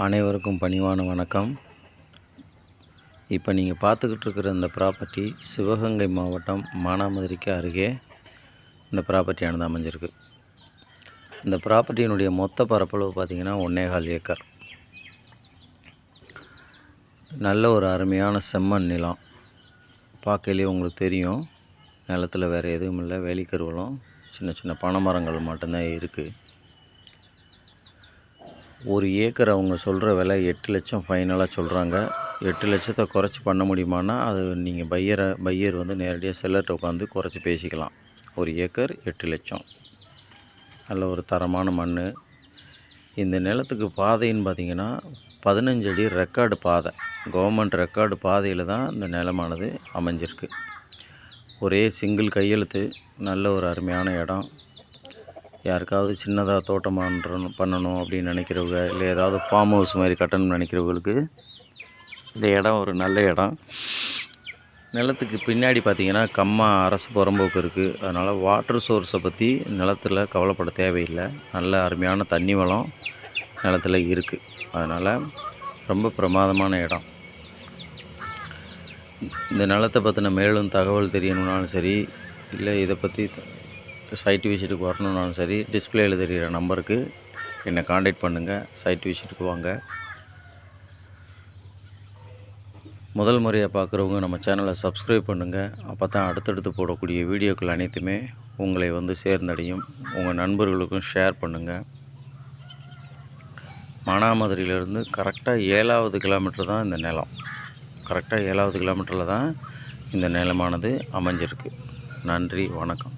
அனைவருக்கும் பணிவான வணக்கம். இப்போ நீங்கள் பார்த்துக்கிட்டு இருக்கிற இந்த ப்ராப்பர்ட்டி சிவகங்கை மாவட்டம் மானாமதுரைக்கு அருகே இந்த ப்ராப்பர்ட்டியானது அமைஞ்சிருக்கு. இந்த ப்ராப்பர்ட்டியினுடைய மொத்த பரப்பளவு பார்த்திங்கன்னா 1.25 ஏக்கர். நல்ல ஒரு அருமையான செம்மண் நிலம். பார்க்கலையே உங்களுக்கு தெரியும், நிலத்தில் வேறு எதுவும் இல்லை, வேலிக்கருவலும் சின்ன சின்ன பனைமரங்கள் மட்டும்தான் இருக்குது. ஒரு ஏக்கர் அவங்க சொல்கிற விலை 8 லட்சம் ஃபைனலாக சொல்கிறாங்க. 8 லட்சத்தை குறைச்சி பண்ண முடியுமானா அது நீங்கள் பையர் வந்து நேரடியாக செல்லர்கிட்ட உட்காந்து குறைச்சி பேசிக்கலாம். ஒரு ஏக்கர் 8 லட்சம். நல்ல ஒரு தரமான மண். இந்த நிலத்துக்கு பாதைன்னு பார்த்திங்கன்னா 15 அடி ரெக்கார்டு பாதை, கவர்மெண்ட் ரெக்கார்டு பாதையில் தான் இந்த நிலமானது அமைஞ்சிருக்கு. ஒரே சிங்கிள் கையெழுத்து. நல்ல ஒரு அருமையான இடம். யாருக்காவது சின்னதாக தோட்டம் பண்ணணும் அப்படின்னு நினைக்கிறவங்க, இல்லை ஏதாவது ஃபார்ம் ஹவுஸ் மாதிரி கட்டணும்னு நினைக்கிறவங்களுக்கு இந்த இடம் ஒரு நல்ல இடம். நிலத்துக்கு பின்னாடி பார்த்திங்கன்னா கம்மா அரசு புறம்போக்கு இருக்குது. அதனால் வாட்டர் சோர்ஸை பற்றி நிலத்தில் கவலைப்பட தேவையில்லை. நல்ல அருமையான தண்ணி வளம் நிலத்தில் இருக்குது. அதனால் ரொம்ப பிரமாதமான இடம். இந்த நிலத்தை பற்றின மேலும் தகவல் தெரியணுன்னாலும் சரி, இல்லை இதை பற்றி சைட் விசிட்டுக்கு வரணுன்னாலும் சரி, டிஸ்பிளேயில் தெரிகிற நம்பருக்கு என்னை காண்டாக்ட் பண்ணுங்கள். சைட் விசிட்டுக்கு வாங்க. முதல் முறையாக பார்க்குறவங்க நம்ம சேனலை சப்ஸ்கிரைப் பண்ணுங்கள். அப்போ தான் அடுத்தடுத்து போடக்கூடிய வீடியோக்கள் அனைத்துமே உங்களை வந்து சேர்ந்தடையும். உங்கள் நண்பர்களுக்கும் ஷேர் பண்ணுங்கள். மானாமதுரையிலேருந்து கரெக்டாக 7வது கிலோமீட்டர் தான் இந்த நிலம். கரெக்டாக 7வது கிலோமீட்டரில் தான் இந்த நிலமானது அமைஞ்சிருக்கு. நன்றி, வணக்கம்.